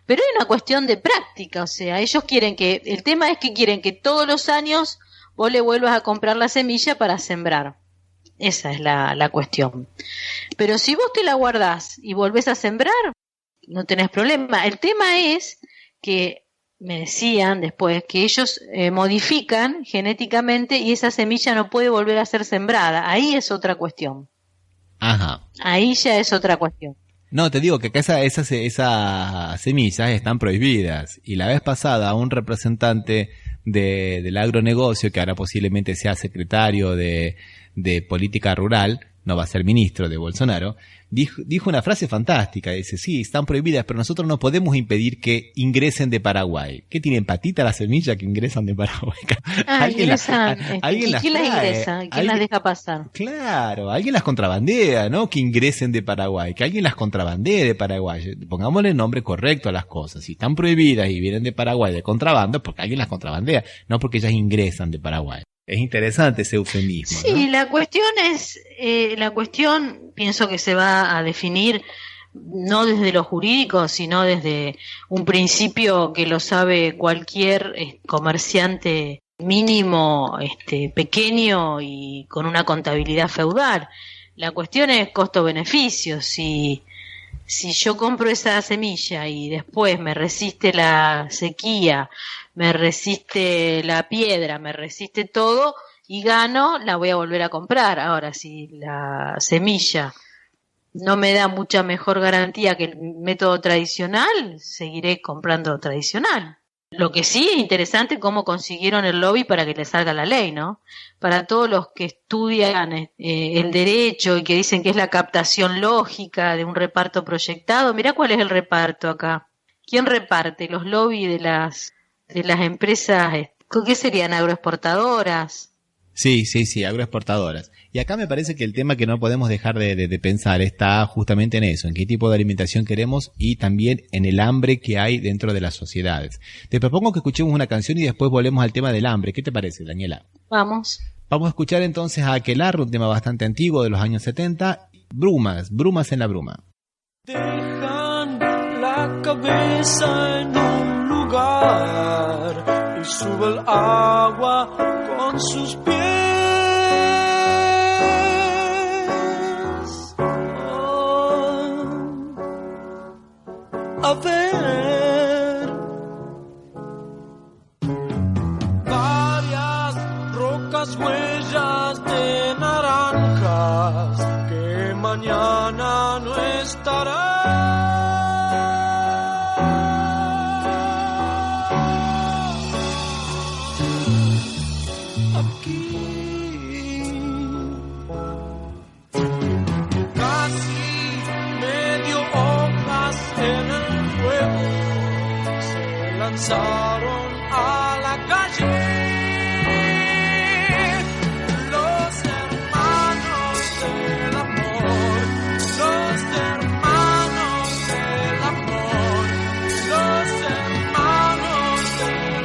pero hay una cuestión de práctica. O sea, ellos el tema es que quieren que todos los años vos le vuelvas a comprar la semilla para sembrar. Esa es la cuestión. Pero si vos te la guardás y volvés a sembrar, no tenés problema. El tema es que me decían después que ellos modifican genéticamente y esa semilla no puede volver a ser sembrada. Ahí es otra cuestión. Ajá. Ahí ya es otra cuestión. No, te digo que acá esas semillas están prohibidas. Y la vez pasada un representante del agronegocio, que ahora posiblemente sea secretario de política rural, no va a ser ministro de Bolsonaro, dijo una frase fantástica. Dice, sí, están prohibidas, pero nosotros no podemos impedir que ingresen de Paraguay. ¿Qué tienen patita las semillas que ingresan de Paraguay? Ingresan. ¿Alguien ¿Y quién las ingresa? ¿Quién las deja pasar? Claro, alguien las contrabandea, ¿no? Que ingresen de Paraguay, que alguien las contrabandee de Paraguay. Pongámosle el nombre correcto a las cosas. Si están prohibidas y vienen de Paraguay de contrabando, es porque alguien las contrabandea, no porque ellas ingresan de Paraguay. Es interesante ese eufemismo. Sí, ¿no? la cuestión pienso que se va a definir no desde lo jurídico, sino desde un principio que lo sabe cualquier comerciante mínimo, pequeño y con una contabilidad feudal. La cuestión es costo-beneficio. Si yo compro esa semilla y después me resiste la sequía, me resiste la piedra, me resiste todo y gano, la voy a volver a comprar. Ahora, si la semilla no me da mucha mejor garantía que el método tradicional, seguiré comprando tradicional. Lo que sí es interesante cómo consiguieron el lobby para que le salga la ley, ¿no? Para todos los que estudian el derecho y que dicen que es la captación lógica de un reparto proyectado, mirá cuál es el reparto acá. ¿Quién reparte? Los lobbies de las empresas, ¿qué serían? ¿Agroexportadoras? Sí, agroexportadoras. Y acá me parece que el tema que no podemos dejar de pensar está justamente en eso, en qué tipo de alimentación queremos y también en el hambre que hay dentro de las sociedades. Te propongo que escuchemos una canción y después volvemos al tema del hambre. ¿Qué te parece, Daniela? Vamos. Vamos a escuchar entonces a Aquelarre, un tema bastante antiguo de los años 70, Brumas en la bruma. Dejan la cabeza en un lugar y sube el agua con sus pies. A ver, varias rocas, huellas de naranjas que mañana no estarán. Lanzaron a la calle los hermanos del amor, los hermanos del amor, los hermanos del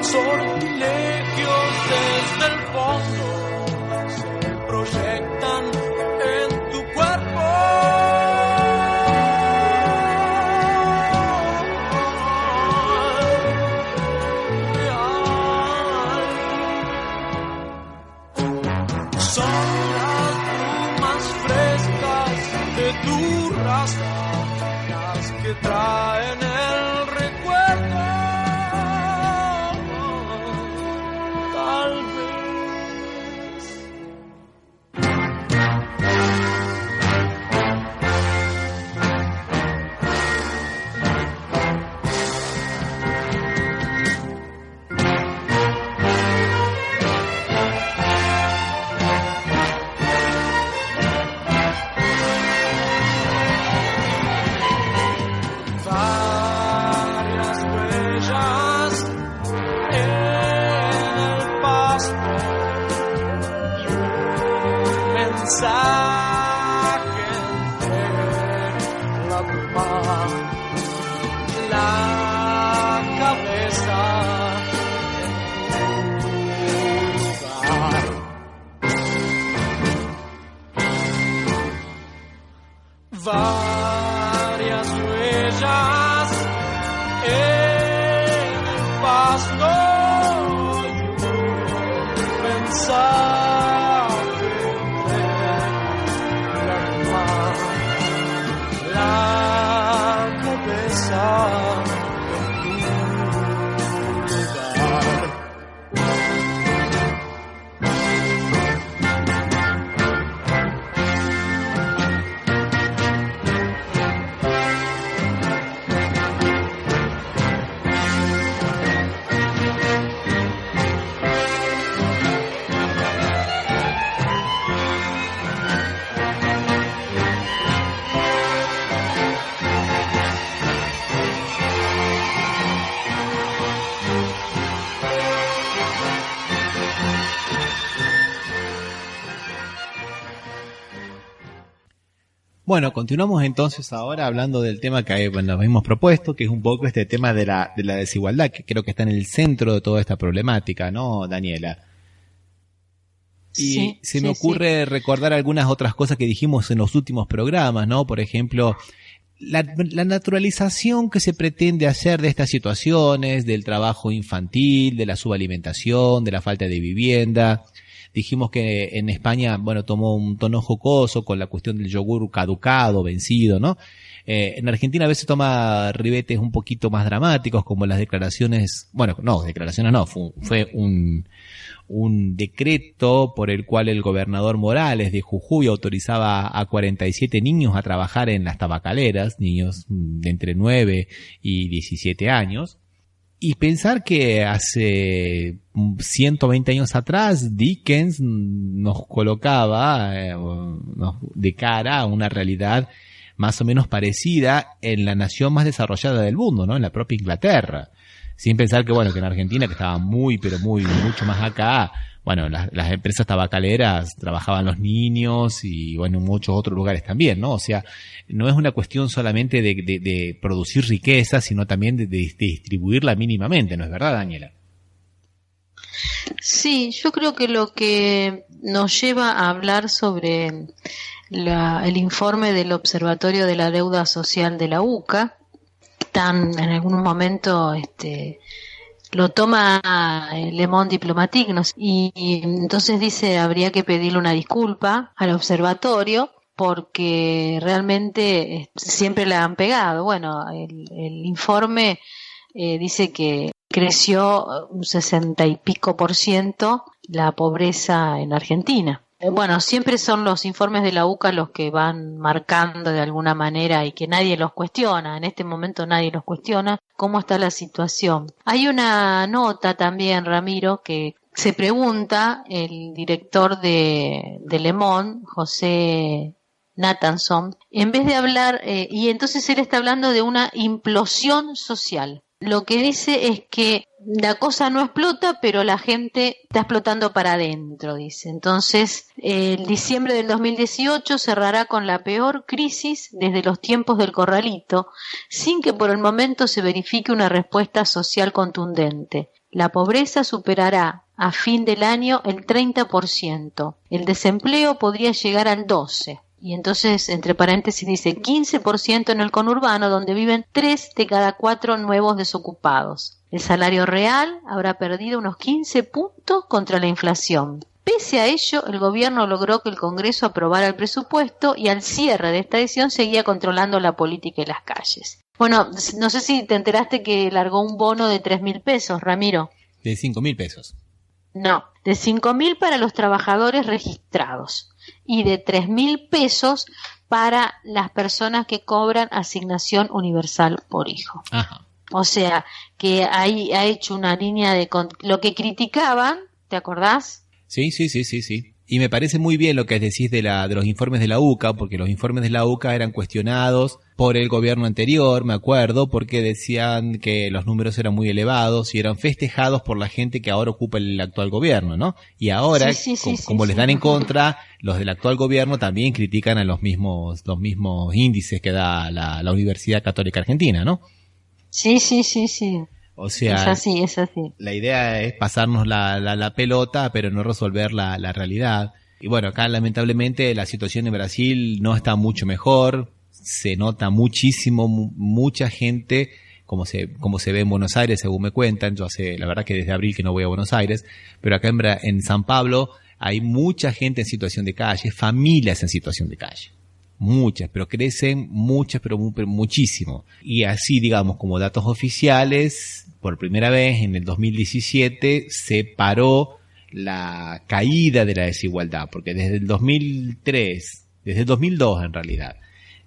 sortilegios desde el fondo se proyectan en tu cuerpo. Son las plumas frescas de tu raza las que traen el recuerdo. estrellas en el pasto. Pensaba la cabeza en tu lugar. Bueno, continuamos entonces ahora hablando del tema que nos hemos propuesto, que es un poco este tema de la desigualdad, que creo que está en el centro de toda esta problemática, ¿no, Daniela? Y se me ocurre recordar algunas otras cosas que dijimos en los últimos programas, ¿no? Por ejemplo, la naturalización que se pretende hacer de estas situaciones, del trabajo infantil, de la subalimentación, de la falta de vivienda. Dijimos que en España, bueno, tomó un tono jocoso con la cuestión del yogur caducado, vencido, ¿no? En Argentina a veces toma ribetes un poquito más dramáticos, como las declaraciones, fue un decreto por el cual el gobernador Morales de Jujuy autorizaba a 47 niños a trabajar en las tabacaleras, niños de entre 9 y 17 años. Y pensar que hace 120 años atrás Dickens nos colocaba de cara a una realidad más o menos parecida en la nación más desarrollada del mundo, ¿no? En la propia Inglaterra. Sin pensar que, bueno, que en Argentina, que estaba mucho más acá, bueno, las empresas tabacaleras trabajaban los niños y, bueno, en muchos otros lugares también, ¿no? O sea, no es una cuestión solamente de producir riqueza, sino también de distribuirla mínimamente, ¿no es verdad, Daniela? Sí, yo creo que lo que nos lleva a hablar sobre el informe del Observatorio de la Deuda Social de la UCA, en algún momento lo toma Le Monde Diplomatique, ¿no? Y entonces dice habría que pedirle una disculpa al observatorio porque realmente siempre la han pegado. Bueno, el informe dice que creció un 60 y pico % la pobreza en Argentina. Bueno, siempre son los informes de la UCA los que van marcando de alguna manera y que nadie los cuestiona. En este momento nadie los cuestiona cómo está la situación. Hay una nota también, Ramiro, que se pregunta el director de Le Monde, José Nathanson, en vez de hablar, y entonces él está hablando de una implosión social. Lo que dice es que la cosa no explota, pero la gente está explotando para adentro, dice. Entonces, el diciembre del 2018 cerrará con la peor crisis desde los tiempos del Corralito, sin que por el momento se verifique una respuesta social contundente. La pobreza superará a fin del año el 30%. El desempleo podría llegar al 12%. Y entonces, entre paréntesis, dice 15% en el conurbano, donde viven 3 de cada 4 nuevos desocupados. El salario real habrá perdido unos 15 puntos contra la inflación. Pese a ello, el gobierno logró que el Congreso aprobara el presupuesto y al cierre de esta edición seguía controlando la política y las calles. Bueno, no sé si te enteraste que largó un bono de 3.000 pesos, Ramiro. De 5.000 pesos. No, de 5.000 para los trabajadores registrados y de 3.000 pesos para las personas que cobran asignación universal por hijo. Ajá. O sea, que ahí ha hecho una línea de lo que criticaban, ¿te acordás? Sí. Y me parece muy bien lo que decís de los informes de la UCA, porque los informes de la UCA eran cuestionados por el gobierno anterior, me acuerdo, porque decían que los números eran muy elevados y eran festejados por la gente que ahora ocupa el actual gobierno, ¿no? Y ahora, como les dan en contra, los del actual gobierno también critican a los mismos índices que da la Universidad Católica Argentina, ¿no? Sí. O sea, es así. La idea es pasarnos la pelota, pero no resolver la realidad. Y bueno, acá lamentablemente la situación en Brasil no está mucho mejor. se nota muchísimo, mucha gente, como se ve en Buenos Aires, según me cuentan. Yo la verdad que desde abril que no voy a Buenos Aires, pero acá en San Pablo hay mucha gente en situación de calle, familias en situación de calle. Muchas, pero crecen muchas, pero muchísimo. Y así, digamos, como datos oficiales, por primera vez en el 2017 se paró la caída de la desigualdad, porque desde el 2002 en realidad,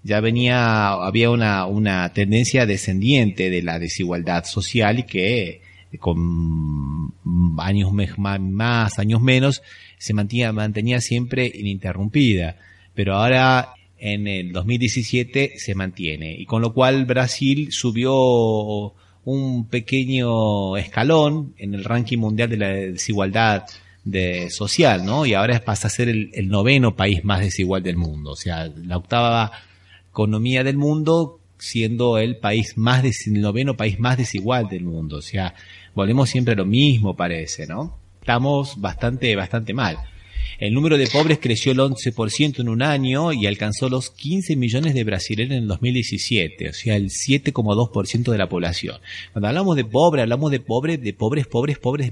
ya había una tendencia descendiente de la desigualdad social y que con años más, años menos, se mantenía siempre ininterrumpida. Pero ahora en el 2017 se mantiene, y con lo cual Brasil subió un pequeño escalón en el ranking mundial de la desigualdad social, ¿no? Y ahora pasa a ser el 9º país más desigual del mundo, o sea, la 8ª economía del mundo, siendo el 9º país más desigual del mundo. O sea, volvemos siempre a lo mismo, parece, ¿no? Estamos bastante mal. El número de pobres creció el 11% en un año y alcanzó los 15 millones de brasileños en el 2017, o sea, el 7,2% de la población. Cuando hablamos de pobres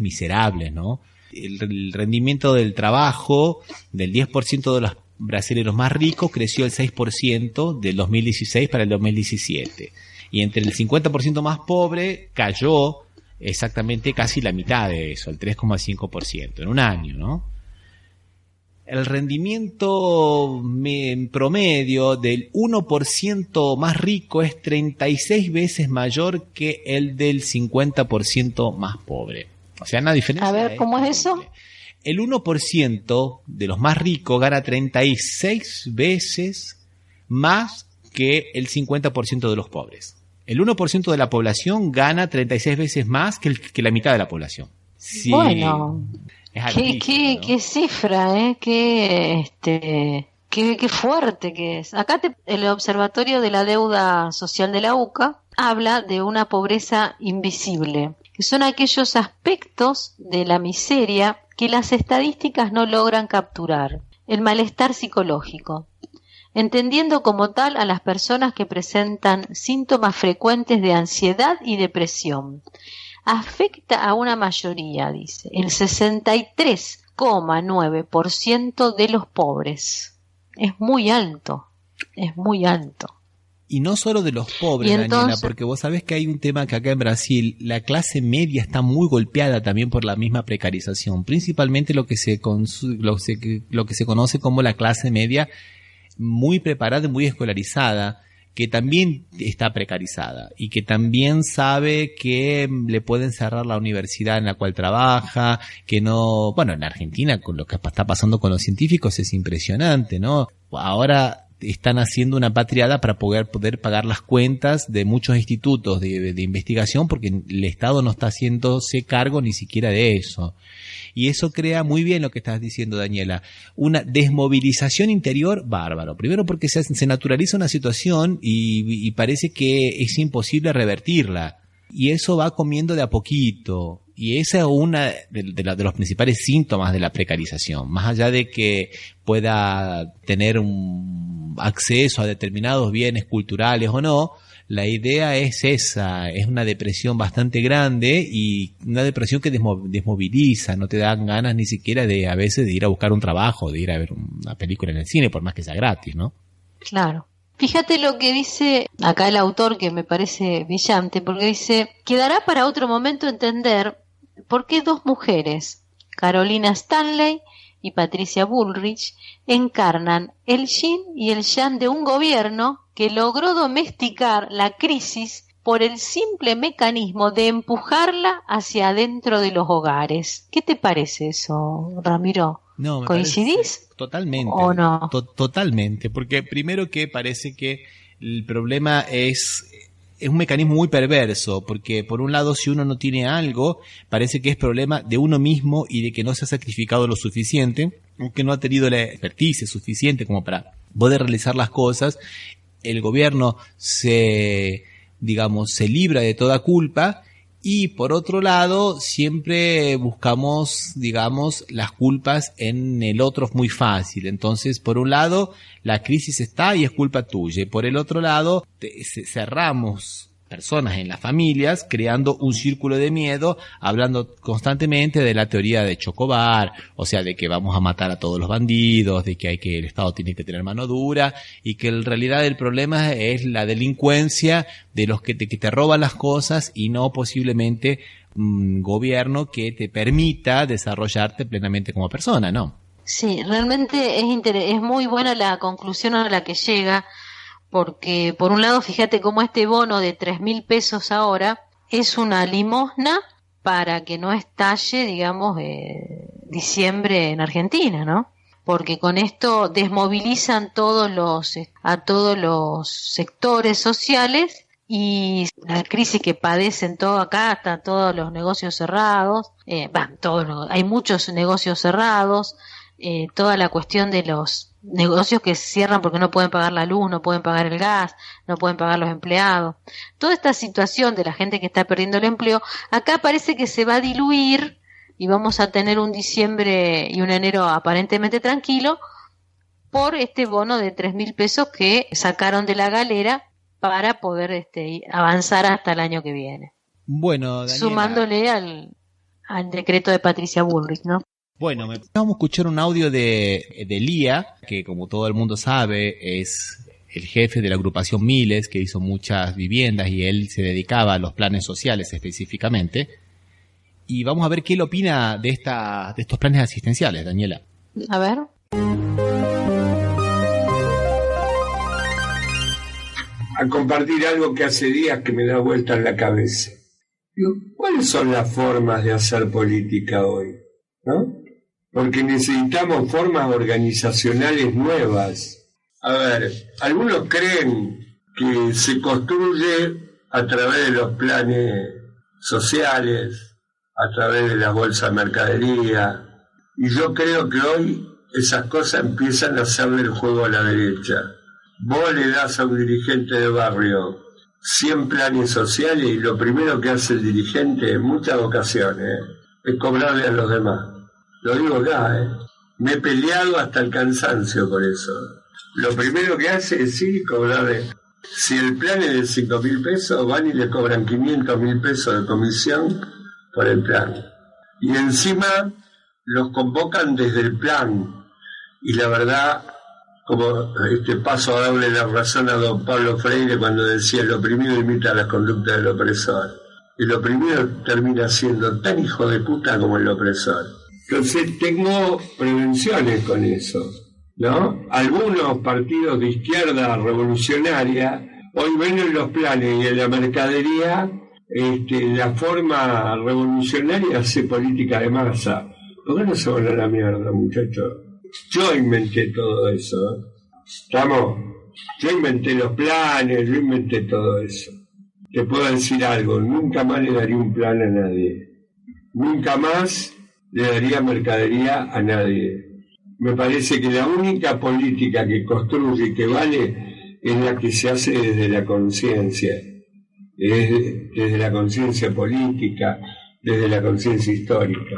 miserables, ¿no? El rendimiento del trabajo del 10% de los brasileños más ricos creció el 6% del 2016 para el 2017. Y entre el 50% más pobre cayó exactamente casi la mitad de eso, el 3,5% en un año, ¿no? El rendimiento en promedio del 1% más rico es 36 veces mayor que el del 50% más pobre. O sea, una diferencia. A ver, ¿cómo es eso? El 1% de los más ricos gana 36 veces más que el 50% de los pobres. El 1% de la población gana 36 veces más que la mitad de la población. Sí, bueno, qué cifra, qué fuerte que es. Acá el Observatorio de la Deuda Social de la UCA habla de una pobreza invisible, que son aquellos aspectos de la miseria que las estadísticas no logran capturar. El malestar psicológico, entendiendo como tal a las personas que presentan síntomas frecuentes de ansiedad y depresión. Afecta a una mayoría, dice, el 63,9% de los pobres. Es muy alto, es muy alto. Y no solo de los pobres, Daniela, porque vos sabés que hay un tema que acá en Brasil la clase media está muy golpeada también por la misma precarización, principalmente lo que se conoce como la clase media muy preparada y muy escolarizada, que también está precarizada y que también sabe que le pueden cerrar la universidad en la cual trabaja, que no, bueno, en Argentina con lo que está pasando con los científicos es impresionante, ¿no? Ahora están haciendo una patriada para poder pagar las cuentas de muchos institutos de investigación, porque el Estado no está haciéndose cargo ni siquiera de eso. Y eso crea muy bien lo que estás diciendo, Daniela, una desmovilización interior bárbaro. Primero porque se naturaliza una situación y parece que es imposible revertirla. Y eso va comiendo de a poquito. Y esa es una de los principales síntomas de la precarización. Más allá de que pueda tener un acceso a determinados bienes culturales o no, la idea es esa, es una depresión bastante grande y una depresión que desmoviliza, no te dan ganas ni siquiera a veces de ir a buscar un trabajo, de ir a ver una película en el cine, por más que sea gratis, ¿no? Claro. Fíjate lo que dice acá el autor, que me parece brillante, porque dice: quedará para otro momento entender por qué dos mujeres, Carolina Stanley y Patricia Bullrich, encarnan el yin y el yang de un gobierno que logró domesticar la crisis por el simple mecanismo de empujarla hacia adentro de los hogares. ¿Qué te parece eso, Ramiro? No, ¿coincidís? Totalmente. ¿O no? Totalmente, porque primero que parece que el problema es un mecanismo muy perverso, porque por un lado, si uno no tiene algo, parece que es problema de uno mismo y de que no se ha sacrificado lo suficiente, o que no ha tenido la expertise suficiente como para poder realizar las cosas. El gobierno se libra de toda culpa Y por otro lado, siempre buscamos, digamos, las culpas en el otro es muy fácil. Entonces, por un lado, la crisis está y es culpa tuya. Y por el otro lado, cerramos personas en las familias creando un círculo de miedo, hablando constantemente de la teoría de Chocobar, o sea, de que vamos a matar a todos los bandidos, de que el Estado tiene que tener mano dura, y que en realidad el problema es la delincuencia de los que te roban las cosas y no posiblemente un gobierno que te permita desarrollarte plenamente como persona, ¿no? Sí, realmente es muy buena la conclusión a la que llega, porque por un lado fíjate cómo este bono de 3.000 pesos ahora es una limosna para que no estalle, digamos, diciembre en Argentina, ¿no? Porque con esto desmovilizan a todos los sectores sociales, y la crisis que padecen todo acá, hasta todos los negocios cerrados, hay muchos negocios cerrados, toda la cuestión de los negocios que cierran porque no pueden pagar la luz, no pueden pagar el gas, no pueden pagar los empleados. Toda esta situación de la gente que está perdiendo el empleo, acá parece que se va a diluir y vamos a tener un diciembre y un enero aparentemente tranquilo por este bono de 3.000 pesos que sacaron de la galera para poder avanzar hasta el año que viene. Bueno, Daniela, sumándole al decreto de Patricia Bullrich, ¿no? Bueno, vamos a escuchar un audio de Lía, que como todo el mundo sabe es el jefe de la agrupación Miles, que hizo muchas viviendas y él se dedicaba a los planes sociales específicamente. Y vamos a ver qué él opina de estos planes asistenciales, Daniela. A ver. A compartir algo que hace días que me da vuelta en la cabeza. Digo, ¿cuáles son las formas de hacer política hoy? ¿No? Porque necesitamos formas organizacionales nuevas. A ver, algunos creen que se construye a través de los planes sociales, a través de las bolsas de mercadería, y yo creo que hoy esas cosas empiezan a hacerle el juego a la derecha. Vos le das a un dirigente de barrio 100 planes sociales y lo primero que hace el dirigente en muchas ocasiones es cobrarle a los demás. Lo digo acá, me he peleado hasta el cansancio por eso. Lo primero que hace es cobrarle. Si el plan es de 5.000 pesos, van y le cobran 500.000 pesos de comisión por el plan. Y encima los convocan desde el plan. Y la verdad, como paso a darle la razón a don Pablo Freire cuando decía el oprimido imita las conductas del opresor. El oprimido termina siendo tan hijo de puta como el opresor. Entonces tengo prevenciones con eso, ¿no? Algunos partidos de izquierda revolucionaria hoy ven en los planes y en la mercadería la forma revolucionaria de hacer política de masa. ¿Por qué no se van a la mierda, muchachos? Yo inventé todo eso, ¿estamos? Yo inventé los planes, yo inventé todo eso. Te puedo decir algo, nunca más le daría un plan a nadie. Nunca más le daría mercadería a nadie. Me parece que la única política que construye y que vale es la que se hace desde la conciencia, desde la conciencia política, desde la conciencia histórica.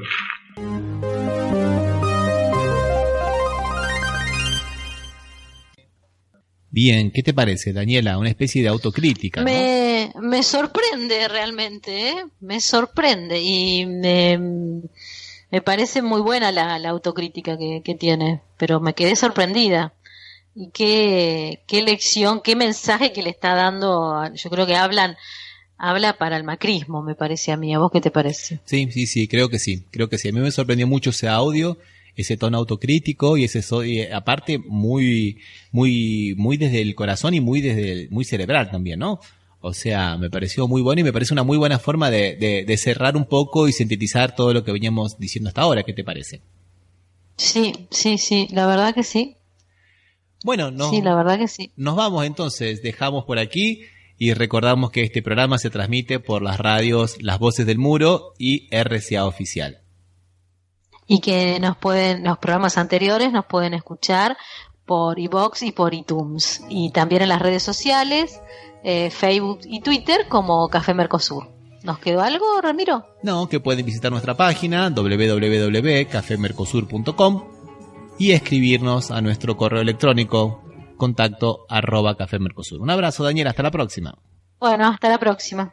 Bien, ¿qué te parece, Daniela? Una especie de autocrítica, ¿no? Me sorprende realmente, me sorprende y me parece muy buena la autocrítica que tiene, pero me quedé sorprendida. Y qué lección, qué mensaje que le está dando. Yo creo que habla para el macrismo, me parece a mí. ¿A vos qué te parece? Sí, creo que sí. A mí me sorprendió mucho ese audio, ese tono autocrítico y aparte muy desde el corazón y muy cerebral también, ¿no? O sea, me pareció muy bueno y me parece una muy buena forma de cerrar un poco y sintetizar todo lo que veníamos diciendo hasta ahora. ¿Qué te parece? Sí, la verdad que sí. Bueno, sí, la verdad que sí. Nos vamos entonces, dejamos por aquí y recordamos que este programa se transmite por las radios Las Voces del Muro y RCA Oficial. Y que los programas anteriores nos pueden escuchar por iVoox y por iTunes. Y también en las redes sociales, Facebook y Twitter como Café Mercosur. ¿Nos quedó algo, Ramiro? No, que pueden visitar nuestra página www.cafemercosur.com y escribirnos a nuestro correo electrónico contacto@cafemercosur. Un abrazo, Daniela, hasta la próxima. Bueno, hasta la próxima.